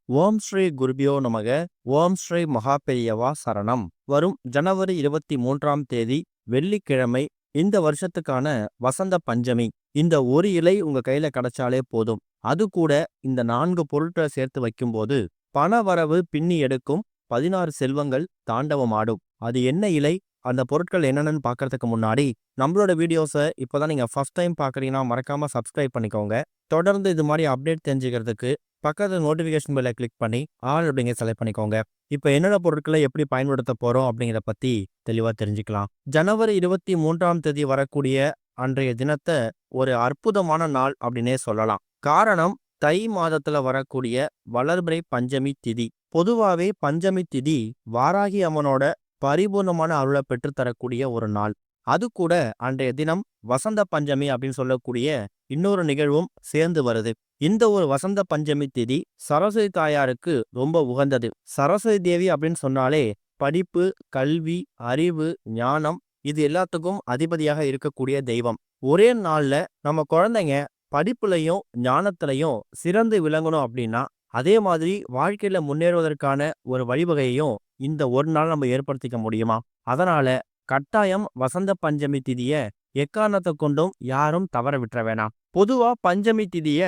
ஓம் ஸ்ரீ குருபியோ நமக. ஓம் ஸ்ரீ மகாபெரியவா சரணம். வரும் ஜனவரி 23ஆம் தேதி வெள்ளிக்கிழமை இந்த வருஷத்துக்கான வசந்த பஞ்சமி. இந்த ஒரு இலை உங்க கையில கிடைச்சாலே போதும். அது கூட இந்த 4 பொருட்களை சேர்த்து வைக்கும்போது பண வரவு பின்னி எடுக்கும். 16 செல்வங்கள் தாண்டவமாடும். அது என்ன இலை, அந்த பொருட்கள் என்னென்னு பார்க்கறதுக்கு முன்னாடி நம்மளோட வீடியோஸை இப்போதான் நீங்க ஃபர்ஸ்ட் டைம் பார்க்குறீங்கன்னா மறக்காம சப்ஸ்கிரைப் பண்ணிக்கோங்க. தொடர்ந்து இது மாதிரி அப்டேட் தெரிஞ்சுக்கிறதுக்கு பக்கத்துல நோட்டிஃபிகேஷன் பெல்லை கிளிக் பண்ணி ஆல் அப்படிங்க செலக்ட் பண்ணிக்கோங்க. இப்போ என்னென்ன பொருட்களை எப்படி பயன்படுத்த போறோம் அப்படிங்கிறத பத்தி தெளிவா தெரிஞ்சுக்கலாம். ஜனவரி 23ஆம் தேதி வரக்கூடிய அன்றைய தினத்தை ஒரு அற்புதமான நாள் அப்படின்னே சொல்லலாம். காரணம், தை மாதத்துல வரக்கூடிய வளர்பிறை பஞ்சமி திதி. பொதுவாவே பஞ்சமி திதி வாராகி அம்மனோட பரிபூர்ணமான அருளை பெற்று தரக்கூடிய ஒரு நாள். அது கூட அன்றைய தினம் வசந்த பஞ்சமி அப்படின்னு சொல்லக்கூடிய இன்னொரு நிகழ்வும் சேர்ந்து வருது. இந்த ஒரு வசந்த பஞ்சமி திதி சரஸ்வதி தாயாருக்கு ரொம்ப உகந்தது. சரஸ்வதி தேவி அப்படின்னு சொன்னாலே படிப்பு, கல்வி, அறிவு, ஞானம் இது எல்லாத்துக்கும் அதிபதியாக இருக்கக்கூடிய தெய்வம். ஒரே நாள்ல நம்ம குழந்தைங்க படிப்புலையும் ஞானத்திலையும் சிறந்து விளங்கணும் அப்படின்னா, அதே மாதிரி வாழ்க்கையில முன்னேறுவதற்கான ஒரு வழிவகையையும் இந்த ஒரு நாள் நம்ம ஏற்படுத்திக்க முடியுமா? அதனால கட்டாயம் வசந்த பஞ்சமி திதிய எக்காரணத்தை கொண்டும் யாரும் தவற விட்டுற வேணாம். பொதுவா பஞ்சமி திதிய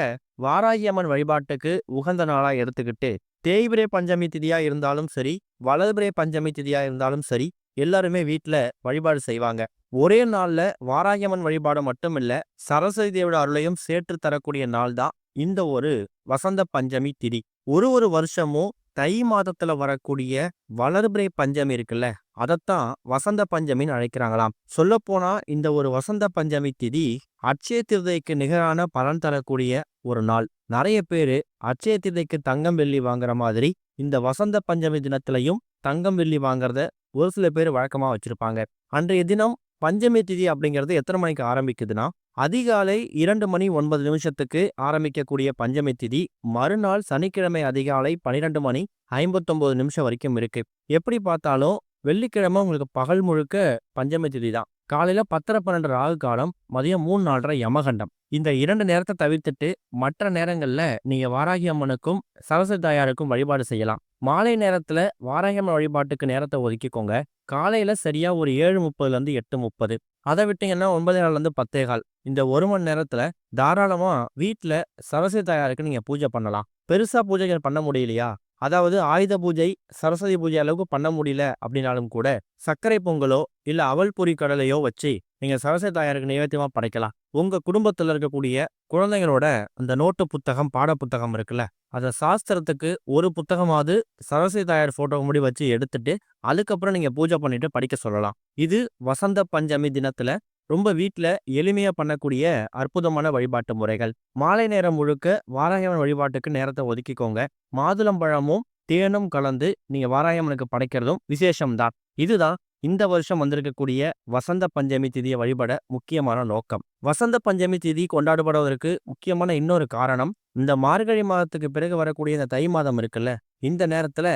வாராகி அம்மன் வழிபாட்டுக்கு உகந்த நாளா எடுத்துக்கிட்டு, தேய்பிறை பஞ்சமி திதியா இருந்தாலும் சரி, வளர்பிறை பஞ்சமி திதியா இருந்தாலும் சரி, எல்லாருமே வீட்டுல வழிபாடு செய்வாங்க. ஒரே நாள்ல வாராகி அம்மன் வழிபாடு மட்டும் இல்ல, சரஸ்வதி தேவியோட அருளையும் சேர்த்து தரக்கூடிய நாள் தான் இந்த ஒரு வசந்த பஞ்சமி திதி. ஒரு வருஷமும் தை மாதத்துல வரக்கூடிய வளர்பிறை பஞ்சமி இருக்குல்ல, அதத்தான் வசந்த பஞ்சமின்னு அழைக்கிறாங்களாம். சொல்ல போனா இந்த ஒரு வசந்த பஞ்சமி திதி அட்சய திருதைக்கு நிகரான பலன் தரக்கூடிய ஒரு நாள். நிறைய பேரு அட்சய திருதைக்கு தங்கம் வெள்ளி வாங்குற மாதிரி இந்த வசந்த பஞ்சமி தினத்திலையும் தங்கம் வெள்ளி வாங்குறத ஒரு சில பேர் வழக்கமா வச்சிருப்பாங்க. அன்றைய தினம் பஞ்சமி திதி அப்படிங்கிறது எத்தனை மணிக்கு ஆரம்பிக்குதுன்னா, அதிகாலை 2:09 ஆரம்பிக்கக்கூடிய பஞ்சமி திதி மறுநாள் சனிக்கிழமை அதிகாலை 12:59 வரைக்கும் இருக்கு. எப்படி பார்த்தாலும் வெள்ளிக்கிழமை உங்களுக்கு பகல் முழுக்க பஞ்சமி திதி தான். காலையில 10:12 ராகு காலம், மதியம் 3:04 யமகண்டம். இந்த 2 நேரத்தை தவிர்த்துட்டு மற்ற நேரங்கள்ல நீங்க வாராகி அம்மனுக்கும் சரஸ்வதி தாயாருக்கும் வழிபாடு செய்யலாம். மாலை நேரத்துல வாராகி அம்மன் வழிபாட்டுக்கு நேரத்தை ஒதுக்கிக்கோங்க. காலையில சரியா ஒரு 7:30 8:30. அதை விட்டீங்கன்னா 9:15 10:15. இந்த 1 மணி நேரத்துல தாராளமா வீட்டுல சரஸ்வதி தாயாருக்கு நீங்க பூஜை பண்ணலாம். பெருசா பூஜைகள் பண்ண முடியலையா, அதாவது ஆயுத பூஜை, சரஸ்வதி பூஜை அளவுக்கு பண்ண முடியல அப்படின்னாலும் கூட சர்க்கரை பொங்கலோ இல்ல அவல் பொரி கடலையோ வச்சு நீங்க சரஸ்வதி தாயாருக்கு நைவேத்தியமா படைக்கலாம். உங்க குடும்பத்துல இருக்கக்கூடிய குழந்தைங்களோட அந்த நோட்டு புத்தகம், பாட புத்தகம் இருக்குல்ல, அத சாஸ்திரத்துக்கு ஒரு புத்தகமாவது சரஸ்வதி தாயார் போட்டோ முடி வச்சு எடுத்துட்டு அதுக்கப்புறம் நீங்க பூஜை பண்ணிட்டு படிக்க சொல்லலாம். இது வசந்த பஞ்சமி தினத்துல ரொம்ப வீட்டுல எளிமையா பண்ணக்கூடிய அற்புதமான வழிபாட்டு முறைகள். மாலை நேரம் முழுக்க வாராகி அம்மன் வழிபாட்டுக்கு நேரத்தை ஒதுக்கிக்கோங்க. மாதுளம்பழமும் தேனும் கலந்து நீங்க வாராகி அம்மனுக்கு படைக்கிறதும் விசேஷம்தான். இதுதான் இந்த வருஷம் வந்திருக்கக்கூடிய வசந்த பஞ்சமி திதியை வழிபட முக்கியமான நோக்கம். வசந்த பஞ்சமி திதி கொண்டாடப்படுவதற்கு முக்கியமான இன்னொரு காரணம், இந்த மார்கழி மாதத்துக்கு பிறகு வரக்கூடிய இந்த தை மாதம் இருக்குல்ல, இந்த நேரத்துல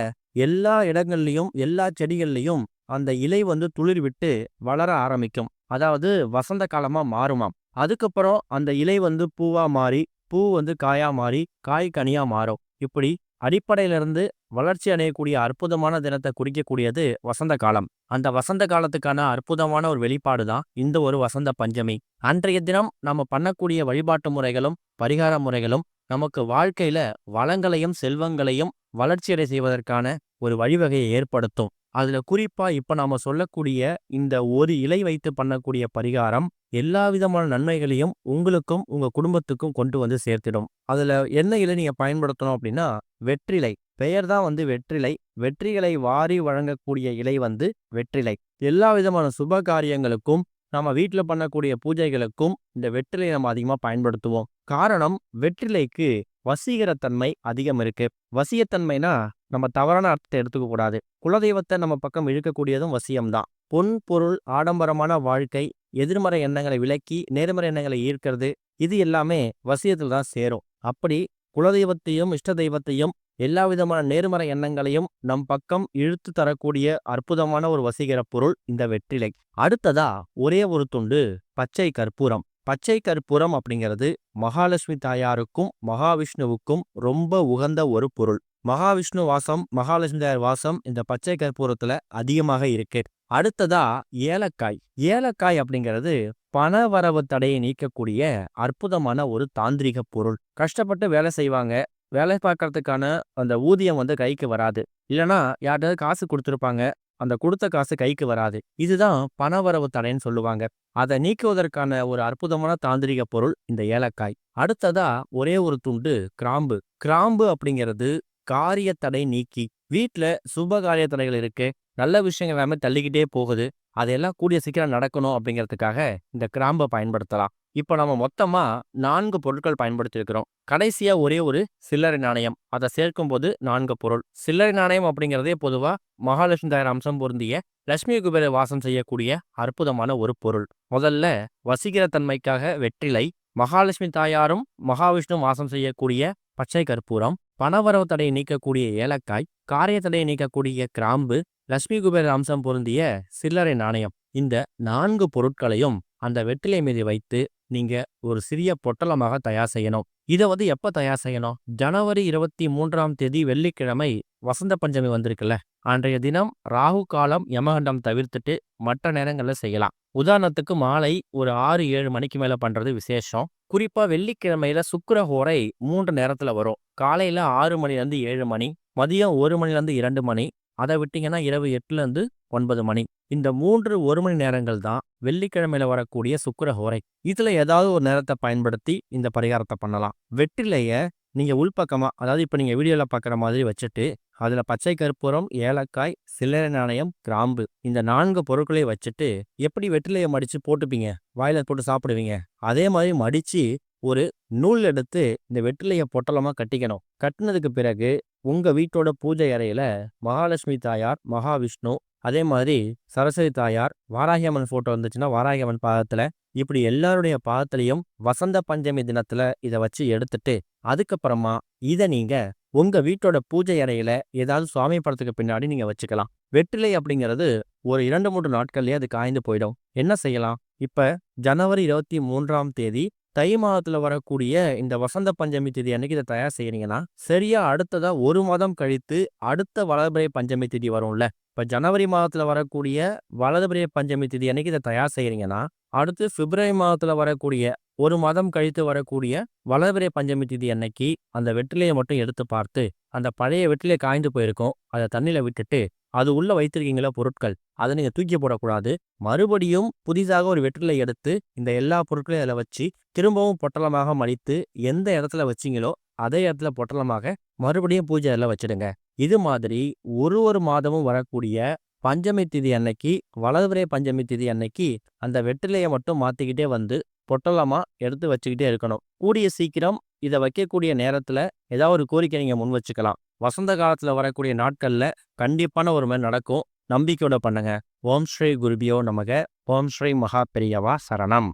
எல்லா இடங்கள்லயும் எல்லா செடிகள்லயும் அந்த இலை துளிர் விட்டு வளர ஆரம்பிக்கும். அதாவது வசந்த காலமா மாறுமாம். அதுக்கப்புறம் அந்த இலை பூவா மாறி, பூ காயா மாறி, காய் கனியா மாறும். இப்படி அடிப்படையிலிருந்து வளர்ச்சி அடையக்கூடிய அற்புதமான தினத்தை குறிக்கக்கூடியது வசந்த காலம். அந்த வசந்த காலத்துக்கான அற்புதமான ஒரு வெளிப்பாடு தான் இந்த ஒரு வசந்த பஞ்சமி. அன்றைய தினம் நம்ம பண்ணக்கூடிய வழிபாட்டு முறைகளும் பரிகார முறைகளும் நமக்கு வாழ்க்கையில வளங்களையும் செல்வங்களையும் வளர்ச்சியடை செய்வதற்கான ஒரு வழிவகையை ஏற்படுத்தும். அதுல குறிப்பா இப்ப நாம சொல்லக்கூடிய இந்த ஒரு இலை வைத்து பண்ணக்கூடிய பரிகாரம் எல்லா விதமான நன்மைகளையும் உங்களுக்கும் உங்க குடும்பத்துக்கும் கொண்டு சேர்த்திடும். அதுல என்ன இலை நீங்க பயன்படுத்தணும் அப்படின்னா, வெற்றிலை. பெயர் தான் வெற்றிலை. வெற்றிகளை வாரி வழங்கக்கூடிய இலை வெற்றிலை. எல்லா விதமான சுப காரியங்களுக்கும் நம்ம வீட்டுல பண்ணக்கூடிய பூஜைகளுக்கும் இந்த வெற்றிலை நம்ம அதிகமா பயன்படுத்துவோம். காரணம், வெற்றிலைக்கு வசீகரத்தன்மை அதிகம் இருக்கு. வசியத்தன்மைனா நம்ம தவறான அர்த்தத்தை எடுத்துக்க கூடாது. குலதெய்வத்தை நம்ம பக்கம் இழுக்கக்கூடியதும் வசியம்தான். பொன் பொருள் ஆடம்பரமான வாழ்க்கை, எதிர்மறை எண்ணங்களை விலக்கி நேர்மறை எண்ணங்களை ஈர்க்கிறது, இது எல்லாமே வசியத்தில் தான் சேரும். அப்படி குலதெய்வத்தையும் இஷ்ட தெய்வத்தையும் எல்லா விதமான நேர்மறை எண்ணங்களையும் நம் பக்கம் இழுத்து தரக்கூடிய அற்புதமான ஒரு வசீகர பொருள் இந்த வெற்றிலை. அடுத்ததா ஒரே ஒரு துண்டு பச்சை கற்பூரம். பச்சை கற்பூரம் அப்படிங்கிறது மகாலட்சுமி தாயாருக்கும் மகாவிஷ்ணுவுக்கும் ரொம்ப உகந்த ஒரு பொருள். மகாவிஷ்ணு வாசம், மகாலட்சுமி தாயார் வாசம் இந்த பச்சை கற்பூரத்துல அதிகமாக இருக்கு. அடுத்ததா ஏலக்காய். ஏலக்காய் அப்படிங்கிறது பணவரவு தடையை நீக்கக்கூடிய அற்புதமான ஒரு தாந்திரிக பொருள். கஷ்டப்பட்டு வேலை செய்வாங்க. வேலை பார்க்கறதுக்கான அந்த ஊதியம் கைக்கு வராது. இல்லைன்னா யார்கிட்டயாவது காசு கொடுத்துருப்பாங்க. அந்த கொடுத்த காசு கைக்கு வராது. இதுதான் பணவரவு தடைன்னு சொல்லுவாங்க. அதை நீக்குவதற்கான ஒரு அற்புதமான தாந்திரிக பொருள் இந்த ஏலக்காய். அடுத்ததா ஒரே ஒரு துண்டு கிராம்பு. கிராம்பு அப்படிங்கிறது காரிய தடை நீக்கி, வீட்ல சுப காரிய தடைகள் இருக்கு, நல்ல விஷயங்கள் எல்லாமே தள்ளிக்கிட்டே போகுது, அதெல்லாம் கூடிய சீக்கிரம் நடக்கணும் அப்படிங்கிறதுக்காக இந்த கிராம்பை பயன்படுத்தலாம். இப்போ நம்ம மொத்தமா 4 பொருட்கள் பயன்படுத்தியிருக்கிறோம். கடைசியா ஒரே ஒரு சில்லறை நாணயம். அதை சேர்க்கும் போது 4 பொருள். சில்லறை நாணயம் அப்படிங்கிறதே பொதுவா மகாலட்சுமி தாயார் அம்சம் பொருந்திய லட்சுமி குபேர வாசம் செய்யக்கூடிய அற்புதமான ஒரு பொருள். முதல்ல வசீகர தன்மைக்காக வெற்றிலை, மகாலட்சுமி தாயாரும் மகாவிஷ்ணு வாசம் செய்யக்கூடிய பச்சை கற்பூரம், பணவரவு தடையை நீக்கக்கூடிய ஏலக்காய், காரிய தடையை நீக்கக்கூடிய கிராம்பு, லட்சுமி குபேர அம்சம் பொருந்திய சில்லறை நாணயம். இந்த 4 பொருட்களையும் அந்த வெற்றிலை மீது வைத்து நீங்க ஒரு சிறிய பொட்டலமாக தயார் செய்யணும். இதை எப்ப தயார் செய்யணும்? ஜனவரி 23ஆம் தேதி வெள்ளிக்கிழமை வசந்த பஞ்சமி வந்திருக்குல்ல, அன்றைய தினம் ராகு காலம் யமகண்டம் தவிர்த்துட்டு மற்ற நேரங்கள்ல செய்யலாம். உதாரணத்துக்கு மாலை ஒரு 6-7 மணிக்கு மேல பண்றது விசேஷம். குறிப்பா வெள்ளிக்கிழமையில சுக்கிரஹோரை 3 நேரத்துல வரும். காலையில 6 மணிலேருந்து 7 மணி, மதியம் 1 மணிலேருந்து 2 மணி, அதை விட்டீங்கன்னா இரவு 8லேருந்து 9 மணி. இந்த 3 1 மணி நேரங்கள் தான் வெள்ளிக்கிழமையில வரக்கூடிய சுக்கிரஹோரை. இதுல ஏதாவது ஒரு நேரத்தை பயன்படுத்தி இந்த பரிகாரத்தை பண்ணலாம். வெற்றிலைய நீங்க உள்பக்கமா, அதாவது இப்ப நீங்க வீடியோல பார்க்குற மாதிரி வச்சுட்டு, அதுல பச்சை கற்பூரம், ஏலக்காய், சில்லறை நாணயம், கிராம்பு இந்த 4 பொருட்களையும் வச்சுட்டு, எப்படி வெற்றிலையை மடிச்சு போட்டுப்பீங்க, வாயில போட்டு சாப்பிடுவீங்க, அதே மாதிரி மடிச்சு ஒரு நூல் எடுத்து இந்த வெற்றிலையை பொட்டலமா கட்டிக்கணும். கட்டினதுக்கு பிறகு உங்க வீட்டோட பூஜை அறையில மகாலட்சுமி தாயார், மகாவிஷ்ணு, அதே மாதிரி சரஸ்வதி தாயார், வாராகி அம்மன் போட்டோ இருந்துச்சுன்னா வாராகி அம்மன் பாதத்துல, இப்படி எல்லாருடைய பாதத்திலையும் வசந்த பஞ்சமி தினத்துல இதை வச்சு எடுத்துட்டு, அதுக்கப்புறமா இதை நீங்க உங்க வீட்டோட பூஜை அறையில ஏதாவது சுவாமி படத்துக்கு பின்னாடி நீங்க வச்சுக்கலாம். வெற்றிலை அப்படிங்கிறது ஒரு 2-3 நாட்கள்லயே அது காய்ந்து போயிடும். என்ன செய்யலாம்? இப்ப ஜனவரி 23ஆம் தேதி தை மாதத்துல வரக்கூடிய இந்த வசந்த பஞ்சமி திதி அன்னைக்கு இதை தயார் செய்யறீங்கன்னா, சரியா அடுத்ததா 1 மாதம் கழித்து அடுத்த வளர்பிறை பஞ்சமி திதி வரும்ல. இப்ப ஜனவரி மாதத்துல வரக்கூடிய வளர்பிறை பஞ்சமி திதி அன்னைக்கு இதை தயார் செய்யறீங்கன்னா, அடுத்து பிப்ரவரி மாதத்துல வரக்கூடிய 1 மாதம் கழித்து வரக்கூடிய வளர்பிறை பஞ்சமி திதி அன்னைக்கு அந்த வெற்றிலையை மட்டும் எடுத்து பார்த்து, அந்த பழைய வெற்றிலை காய்ந்து போயிருக்கும், அதை தண்ணியில விட்டுட்டு, அது உள்ள வைத்திருக்கீங்களா பொருட்கள், அதை நீங்க தூக்கி போடக்கூடாது. மறுபடியும் புதிதாக ஒரு வெற்றிலை எடுத்து இந்த எல்லா பொருட்களையும் அதில் வச்சு திரும்பவும் பொட்டலமாக மடித்து எந்த இடத்துல வச்சிங்களோ அதே இடத்துல பொட்டலமாக மறுபடியும் பூஜை எல்லாம் வச்சிடுங்க. இது மாதிரி ஒரு மாதமும் வரக்கூடிய பஞ்சமி திதி அன்னைக்கு, வளர்பிறை பஞ்சமி திதி அன்னைக்கு அந்த வெற்றிலையை மட்டும் மாத்திக்கிட்டே வந்து பொட்டலமா எடுத்து வச்சுக்கிட்டே இருக்கணும். கூடிய சீக்கிரம் இதை வைக்கக்கூடிய நேரத்துல ஏதாவது ஒரு கோரிக்கை நீங்க முன் வச்சுக்கலாம். வசந்த காலத்துல வரக்கூடிய நாட்கள்ல கண்டிப்பான ஒரு மாதிரி நடக்கும். நம்பிக்கையோட பண்ணுங்க. ஓம் ஸ்ரீ குருபியோ நமக. ஓம் ஸ்ரீ மகா பெரியவா சரணம்.